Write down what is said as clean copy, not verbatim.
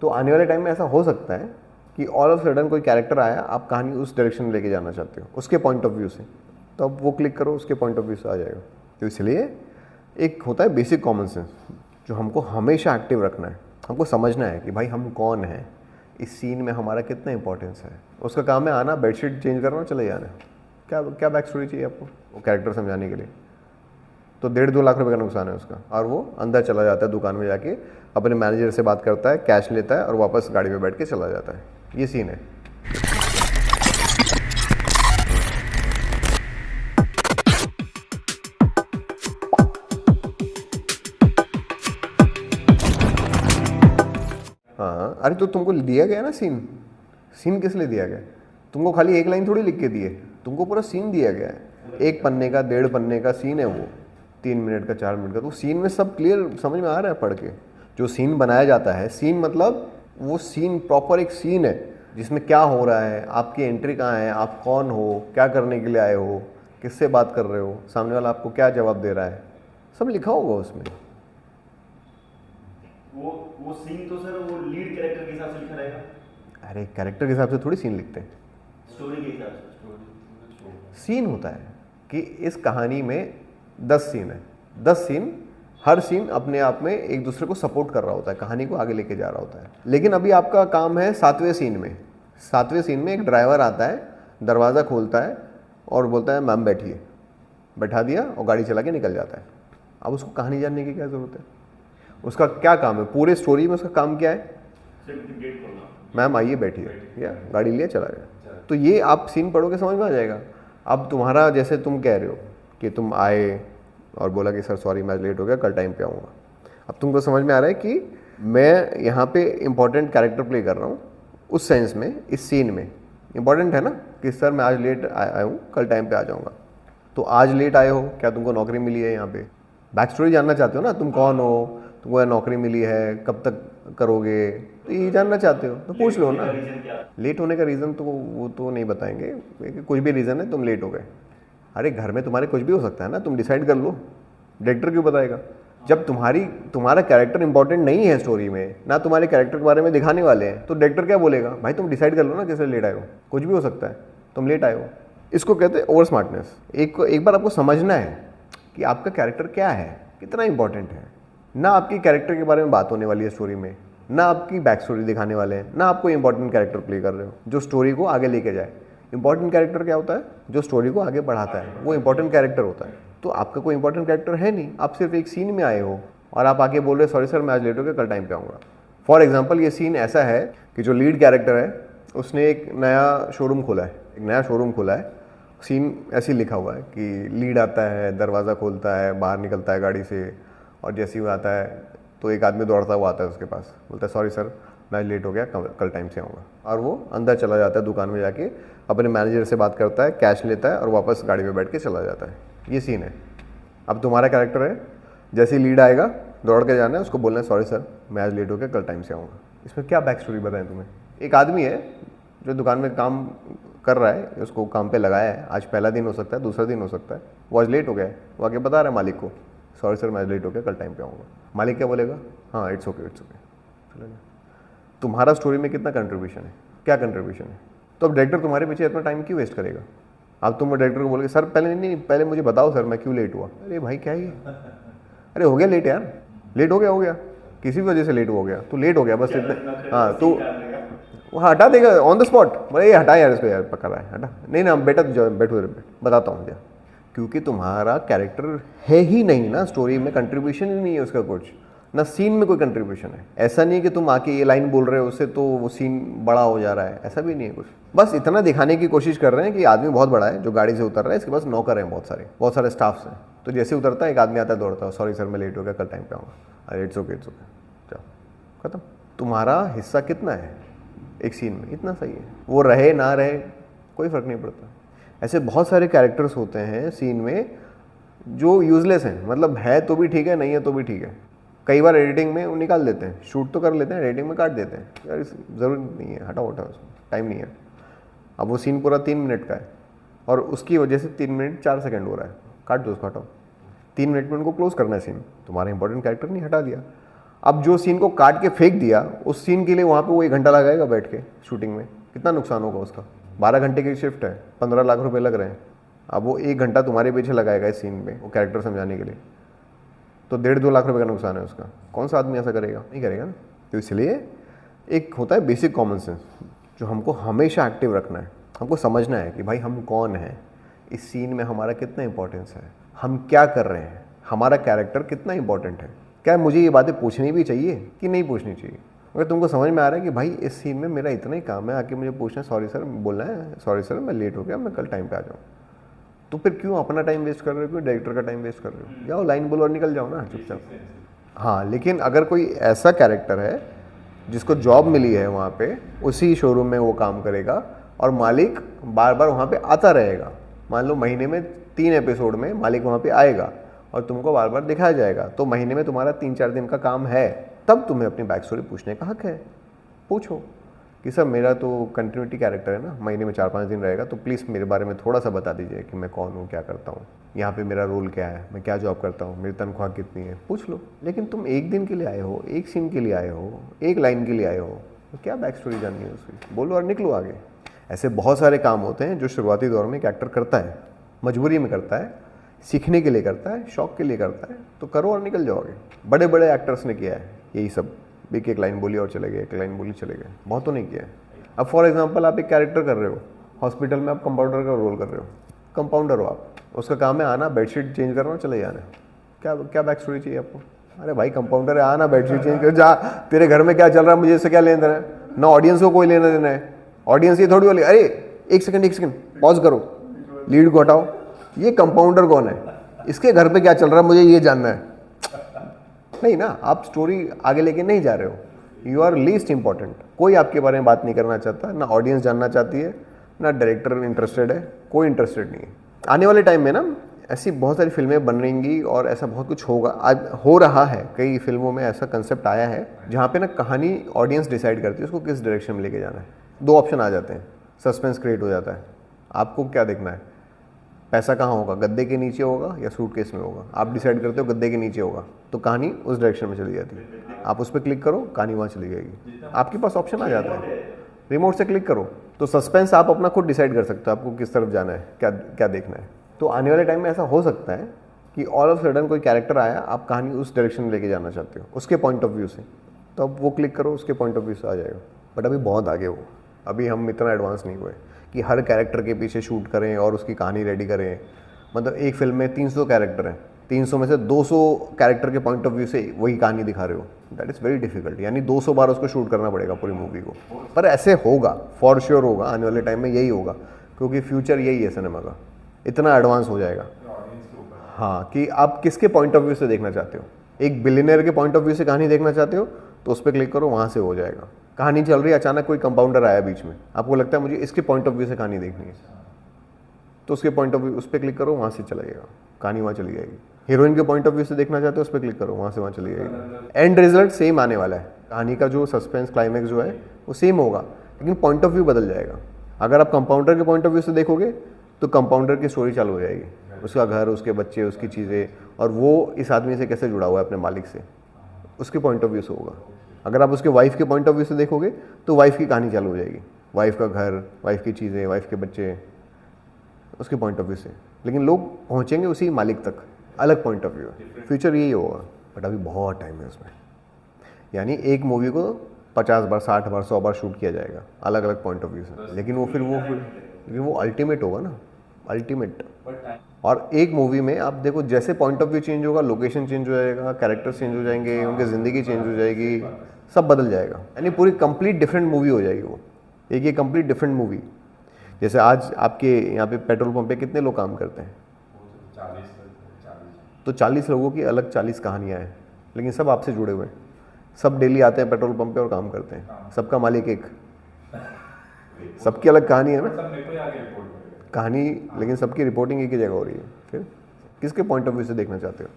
तो आने वाले टाइम में ऐसा हो सकता है कि ऑल ऑफ सडन कोई कैरेक्टर आया, आप कहानी उस डायरेक्शन में लेके जाना चाहते हो उसके पॉइंट ऑफ व्यू से, तो अब वो क्लिक करो, उसके पॉइंट ऑफ व्यू से आ जाएगा। तो इसलिए एक होता है बेसिक कॉमन सेंस जो हमको हमेशा एक्टिव रखना है। हमको समझना है कि भाई हम कौन हैं, इस सीन में हमारा कितना इंपॉर्टेंस है। उसका काम है आना, बेडशीट चेंज करना, चले जाना। क्या क्या बैक स्टोरी चाहिए आपको वो कैरेक्टर समझाने के लिए? तो 1.5-2 लाख रुपए का नुकसान है उसका। और वो अंदर चला जाता है, दुकान में जाके अपने मैनेजर से बात करता है, कैश लेता है और वापस गाड़ी में बैठ के चला जाता है। ये सीन है। हाँ, अरे तो तुमको दिया गया ना सीन। सीन किस लिए दिया गया? तुमको खाली एक लाइन थोड़ी लिख के दी है, तुमको पूरा सीन दिया गया है। 1 पन्ने का 1.5 पन्ने का सीन है वो, 3 मिनट का 4 मिनट का। तो सीन में सब क्लियर समझ में आ रहा है पढ़ के। जो सीन बनाया जाता है, सीन मतलब वो सीन प्रॉपर एक सीन है जिसमें क्या हो रहा है, आपकी एंट्री कहाँ है, आप कौन हो, क्या करने के लिए आए हो, किससे बात कर रहे हो, सामने वाला आपको क्या जवाब दे रहा है, सब लिखा होगा उसमें। वो सीन तो सर वो लीड कैरेक्टर के हिसाब से लिखा रहेगा। अरे कैरेक्टर के हिसाब से थोड़ी सीन लिखते हैं, स्टोरी के हिसाब से। स्टोरी सीन होता है कि इस कहानी में 10 सीन है, 10 सीन, हर सीन अपने आप में एक दूसरे को सपोर्ट कर रहा होता है, कहानी को आगे लेके जा रहा होता है। लेकिन अभी आपका काम है 7वें सीन में। 7वें सीन में एक ड्राइवर आता है, दरवाज़ा खोलता है और बोलता है मैम बैठिए, बैठा दिया और गाड़ी चला के निकल जाता है। अब उसको कहानी जानने की क्या ज़रूरत है? उसका क्या काम है पूरे स्टोरी में? उसका काम क्या है? सिर्फ गेट खोलना, मैम आइए बैठिए, या गाड़ी लिए चला गया। तो ये आप सीन पढ़ोगे समझ में आ जाएगा। अब तुम्हारा, जैसे तुम कह रहे हो कि तुम आए और बोला कि सर सॉरी मैं लेट हो गया, कल टाइम पे आऊँगा। अब तुमको समझ में आ रहा है कि मैं यहाँ पे इंपॉर्टेंट कैरेक्टर प्ले कर रहा हूँ उस सेंस में। इस सीन में इंपॉर्टेंट है ना कि सर मैं आज लेट आया हूँ, कल टाइम पे आ जाऊँगा। तो आज लेट आए हो, क्या तुमको नौकरी मिली है? यहाँ पे बैक स्टोरी जानना चाहते हो ना, तुम कौन हो, तुमको नौकरी मिली है, कब तक करोगे, तो ये जानना चाहते हो तो पूछ लो ना। लेट होने का रीज़न तो वो तो नहीं बताएंगे, कुछ भी रीज़न है तुम लेट हो गए। अरे घर में तुम्हारे कुछ भी हो सकता है ना, तुम डिसाइड कर लो, डायरेक्टर क्यों बताएगा? जब तुम्हारा कैरेक्टर इंपॉर्टेंट नहीं है स्टोरी में, ना तुम्हारे कैरेक्टर के बारे में दिखाने वाले हैं, तो डायरेक्टर क्या बोलेगा? भाई तुम डिसाइड कर लो ना कैसे लेट आए हो, कुछ भी हो सकता है, तुम लेट आए हो। इसको कहते हैं ओवर स्मार्टनेस। एक बार आपको समझना है कि आपका कैरेक्टर क्या है, कितना इंपॉर्टेंट है। ना आपकी कैरेक्टर के बारे में बात होने वाली है स्टोरी में, ना आपकी बैक स्टोरी दिखाने वाले हैं, ना आपको इंपॉर्टेंट कैरेक्टर प्ले कर रहे हो जो स्टोरी को आगे लेके जाए। इंपॉर्टेंट कैरेक्टर क्या होता है? जो स्टोरी को आगे बढ़ाता है, वो इंपॉर्टेंट कैरेक्टर होता है। तो आपका कोई इंपॉर्टेंट कैरेक्टर है नहीं, आप सिर्फ एक सीन में आए हो और आप आके बोल रहे सॉरी सर मैं आज लेट हो गया, कल टाइम पे आऊँगा। फॉर एग्जाम्पल ये सीन ऐसा है कि जो लीड कैरेक्टर है उसने एक नया शोरूम खोला है, एक नया शोरूम खोला है। सीन ऐसे ही लिखा हुआ है कि लीड आता है, दरवाज़ा खोलता है, बाहर निकलता है गाड़ी से, और जैसे ही वो आता है तो एक आदमी दौड़ता हुआ आता है उसके पास, बोलता है सॉरी सर मैं लेट हो गया, कल टाइम से आऊँगा। और वो अंदर चला जाता है, दुकान में जाके अपने मैनेजर से बात करता है, कैश लेता है और वापस गाड़ी में बैठ के चला जाता है। ये सीन है। अब तुम्हारा कैरेक्टर है, जैसे ही लीड आएगा दौड़ के जाना है, उसको बोलना है सॉरी सर मैं आज लेट हो गया, कल टाइम से आऊँगा। इसमें क्या बैक स्टोरी बताएं तुम्हें? एक आदमी है जो दुकान में काम कर रहा है, उसको काम पे लगाया है, आज पहला दिन हो सकता है, दूसरा दिन हो सकता है, वो आज लेट हो गया है, वो आके बता रहा है मालिक को सॉरी सर मैं आज लेट हो गया, कल टाइम पे आऊँगा। मालिक क्या बोलेगा? हाँ इट्स ओके इट्स ओके, चलेगा। तुम्हारा स्टोरी में कितना कंट्रीब्यूशन है, क्या कंट्रीब्यूशन है? तो अब डायरेक्टर तुम्हारे पीछे इतना टाइम क्यों वेस्ट करेगा? अब तुम डायरेक्टर को बोलोगे सर पहले नहीं, पहले मुझे बताओ सर मैं क्यों लेट हुआ। अरे भाई क्या ये, अरे हो गया लेट यार, लेट हो गया, किसी भी वजह से लेट हो गया तो लेट हो गया बस इतने। हाँ तो वो हटा देगा ऑन द स्पॉट, बोले ये हटा यार इसको, यार पकड़ रहा है हटा, नहीं ना बेटा बैठो बताता हूँ क्या। क्योंकि तुम्हारा कैरेक्टर है ही नहीं ना स्टोरी में, कंट्रीब्यूशन ही नहीं है उसका कुछ, ना सीन में कोई कंट्रीब्यूशन है। ऐसा नहीं कि तुम आके ये लाइन बोल रहे हो उससे तो वो सीन बड़ा हो जा रहा है, ऐसा भी नहीं है कुछ। बस इतना दिखाने की कोशिश कर रहे हैं कि आदमी बहुत बड़ा है जो गाड़ी से उतर रहा है, इसके पास नौकर हैं, बहुत सारे स्टाफ्स हैं। तो जैसे उतरता है एक आदमी आता है दौड़ता है, सॉरी सर मैं लेट हो गया, कल टाइम पे आऊँगा। अरे इट्स ओके चलो खत्म। तुम्हारा हिस्सा कितना है एक सीन में? इतना सही है, वो रहे ना रहे कोई फ़र्क नहीं पड़ता। ऐसे बहुत सारे कैरेक्टर्स होते हैं सीन में जो यूजलेस हैं, मतलब है तो भी ठीक है, नहीं है तो भी ठीक है। कई बार एडिटिंग में वो निकाल देते हैं, शूट तो कर लेते हैं, एडिटिंग में काट देते हैं, यार ज़रूरी नहीं है, हटाओ उसमें, टाइम नहीं है। अब वो सीन पूरा 3 मिनट का है और उसकी वजह से 3 मिनट 4 सेकंड हो रहा है, काट दो उसको, हटाओ। 3 मिनट में उनको क्लोज करना है सीन, तुम्हारा इंपॉर्टेंट कैरेक्टर नहीं, हटा दिया। अब जो सीन को काट के फेंक दिया, उस सीन के लिए वहाँ पे वो 1 घंटा लगाएगा बैठ के शूटिंग में, कितना नुकसान होगा उसका। 12 घंटे की शिफ्ट है, 15 लाख रुपए लग रहे हैं। अब वो 1 घंटा तुम्हारे पीछे लगाएगा इस सीन में वो कैरेक्टर समझाने के लिए, तो 1.5-2 लाख रुपए का नुकसान है उसका। कौन सा आदमी ऐसा करेगा? नहीं करेगा ना। तो इसलिए एक होता है बेसिक कॉमन सेंस जो हमको हमेशा एक्टिव रखना है। हमको समझना है कि भाई हम कौन हैं, इस सीन में हमारा कितना इंपॉर्टेंस है, हम क्या कर रहे हैं, हमारा कैरेक्टर कितना इंपॉर्टेंट है। क्या मुझे ये बातें पूछनी भी चाहिए कि नहीं पूछनी चाहिए? अगर तुमको समझ में आ रहा है कि भाई इस सीन में मेरा इतना ही काम है, आके मुझे पूछना है, सॉरी सर बोलना है, सॉरी सर मैं लेट हो गया, मैं कल टाइम पे आ जाऊँ, तो फिर क्यों अपना टाइम वेस्ट कर रहे हो, क्यों डायरेक्टर का टाइम वेस्ट कर रहे हो? जाओ लाइन बोलो और निकल जाओ ना चुपचाप। हाँ, लेकिन अगर कोई ऐसा कैरेक्टर है जिसको जॉब मिली है वहाँ पे, उसी शोरूम में वो काम करेगा और मालिक बार बार वहाँ पे आता रहेगा, मान लो महीने में 3 एपिसोड में मालिक वहाँ पे आएगा और तुमको बार बार दिखाया जाएगा, तो महीने में तुम्हारा 3-4 दिन का काम है, तब तुम्हें अपनी बैक स्टोरी पूछने का हक है। पूछो कि सर मेरा तो कंटिन्यूटी कैरेक्टर है ना, महीने में 4-5 दिन रहेगा, तो प्लीज़ मेरे बारे में थोड़ा सा बता दीजिए कि मैं कौन हूँ, क्या करता हूँ, यहाँ पे मेरा रोल क्या है, मैं क्या जॉब करता हूँ, मेरी तनख्वाह कितनी है, पूछ लो। लेकिन तुम 1 दिन के लिए आए हो, 1 सीन के लिए आए हो, 1 लाइन के लिए आए हो, तो क्या बैक स्टोरी जाननी है उसकी? बोलो और निकलो आगे। ऐसे बहुत सारे काम होते हैं जो शुरुआती दौर में एक एक्टर करता है, मजबूरी में करता है, सीखने के लिए करता है, शौक के लिए करता है, तो करो और निकल जाओगे। बड़े बड़े एक्टर्स ने किया है यही सब, एक लाइन बोली और चले गए, एक लाइन बोली चले गए, बहुतों ने किया है। अब फॉर एग्जांपल आप एक कैरेक्टर कर रहे हो हॉस्पिटल में, आप कंपाउंडर का रोल कर रहे हो, कंपाउंडर हो आप, उसका काम है आना, बेडशीट चेंज करना, चले जाना। क्या क्या बैक स्टोरी चाहिए आपको? अरे भाई कंपाउंडर है, आना बेडशीट चेंज कर जा, तेरे घर में क्या चल रहा है मुझे इससे क्या लेना देना है? ना ऑडियंस को कोई लेना देना है। ऑडियंस ये थोड़ी बोले अरे 1 सेकंड पॉज करो, लीड को हटाओ, ये कंपाउंडर कौन है, इसके घर पे क्या चल रहा है मुझे ये जानना है। नहीं ना, आप स्टोरी आगे लेके नहीं जा रहे हो, यू आर लीस्ट इंपॉर्टेंट। कोई आपके बारे में बात नहीं करना चाहता, ना ऑडियंस जानना चाहती है, ना डायरेक्टर इंटरेस्टेड है, कोई इंटरेस्टेड नहीं है। आने वाले टाइम में ना ऐसी बहुत सारी फिल्में बन रहेंगी और ऐसा बहुत कुछ होगा, आज हो रहा है, कई फिल्मों में ऐसा कंसेप्ट आया है जहाँ पे ना कहानी ऑडियंस डिसाइड करती है उसको किस डायरेक्शन में लेके जाना है। 2 ऑप्शन आ जाते हैं, सस्पेंस क्रिएट हो जाता है। आपको क्या देखना है, पैसा कहाँ होगा, गद्दे के नीचे होगा या सूटकेस में होगा? आप डिसाइड करते हो गद्दे के नीचे होगा, तो कहानी उस डायरेक्शन में चली जाती है। आप उस पर क्लिक करो, कहानी वहाँ चली जाएगी। आपके पास ऑप्शन आ जाता है, रिमोट से क्लिक करो, तो सस्पेंस आप अपना खुद डिसाइड कर सकते हो आपको किस तरफ जाना है, क्या क्या देखना है। तो आने वाले टाइम में ऐसा हो सकता है कि ऑल ऑफ सडन कोई कैरेक्टर आया, आप कहानी उस डायरेक्शन में लेके जाना चाहते हो उसके पॉइंट ऑफ व्यू से, तो अब वो क्लिक करो, उसके पॉइंट ऑफ व्यू से आ जाएगा। बट अभी बहुत आगे हो, अभी हम इतना एडवांस नहीं हुए कि हर कैरेक्टर के पीछे शूट करें और उसकी कहानी रेडी करें। मतलब एक फिल्म में 300 कैरेक्टर हैं, 300 में से 200 कैरेक्टर के पॉइंट ऑफ व्यू से वही कहानी दिखा रहे हो, दैट इज़ वेरी डिफिकल्ट। यानी 200 बार उसको शूट करना पड़ेगा पूरी मूवी को। पर ऐसे होगा, फॉर श्योर होगा, आने वाले टाइम में यही होगा, क्योंकि फ्यूचर यही है सिनेमा का, इतना एडवांस हो जाएगा। हाँ, कि आप किसके पॉइंट ऑफ व्यू से देखना चाहते हो। एक बिलियनर के पॉइंट ऑफ व्यू से कहानी देखना चाहते हो तो उस पर क्लिक करो, वहाँ से हो जाएगा। कहानी चल रही है, अचानक कोई कंपाउंडर आया बीच में, आपको लगता है मुझे इसके पॉइंट ऑफ व्यू से कहानी देखनी है, तो उसके पॉइंट ऑफ व्यू उस पर क्लिक करो, वहाँ से चला जाएगा, कहानी वहाँ चली जाएगी। हीरोइन के पॉइंट ऑफ व्यू से देखना चाहते हो, उस पर क्लिक करो, वहाँ से वहाँ चली जाएगी। एंड रिजल्ट सेम आने वाला है, कहानी का जो सस्पेंस क्लाइमैक्स जो है वो सेम होगा, लेकिन पॉइंट ऑफ व्यू बदल जाएगा। अगर आप कंपाउंडर के पॉइंट ऑफ व्यू से देखोगे तो कंपाउंडर की स्टोरी चालू हो जाएगी, उसका घर, उसके बच्चे, उसकी चीज़ें, और वो इस आदमी से कैसे जुड़ा हुआ है अपने मालिक से, उसके पॉइंट ऑफ व्यू से होगा। अगर आप उसके वाइफ के पॉइंट ऑफ व्यू से देखोगे तो वाइफ की कहानी चालू हो जाएगी, वाइफ का घर, वाइफ की चीज़ें, वाइफ के बच्चे, उसके पॉइंट ऑफ व्यू से। लेकिन लोग पहुँचेंगे उसी मालिक तक, अलग पॉइंट ऑफ व्यू। फ्यूचर यही होगा, बट अभी बहुत टाइम है उसमें। यानी एक मूवी को 50 बार, 60 बार, 100 बार शूट किया जाएगा अलग अलग पॉइंट ऑफ व्यू से, लेकिन वो अल्टीमेट होगा ना, अल्टीमेट। और एक मूवी में आप देखो, जैसे पॉइंट ऑफ व्यू चेंज होगा, लोकेशन चेंज हो जाएगा, कैरेक्टर्स चेंज हो जाएंगे, उनकी ज़िंदगी चेंज हो जाएगी, सब बदल जाएगा। यानी पूरी कंप्लीट डिफरेंट मूवी हो जाएगी वो, एक ये कंप्लीट डिफरेंट मूवी। जैसे आज आपके यहाँ पे पेट्रोल पंप पे कितने लोग काम करते हैं? 40। तो 40 लोगों की अलग 40 कहानियाँ हैं, लेकिन सब आपसे जुड़े हुए हैं, सब डेली आते हैं पेट्रोल पंप पे और काम करते हैं, सबका मालिक एक, सबकी अलग कहानी है ना कहानी, लेकिन सबकी रिपोर्टिंग एक ही जगह हो रही है। फिर किसके पॉइंट ऑफ व्यू से देखना चाहते हो?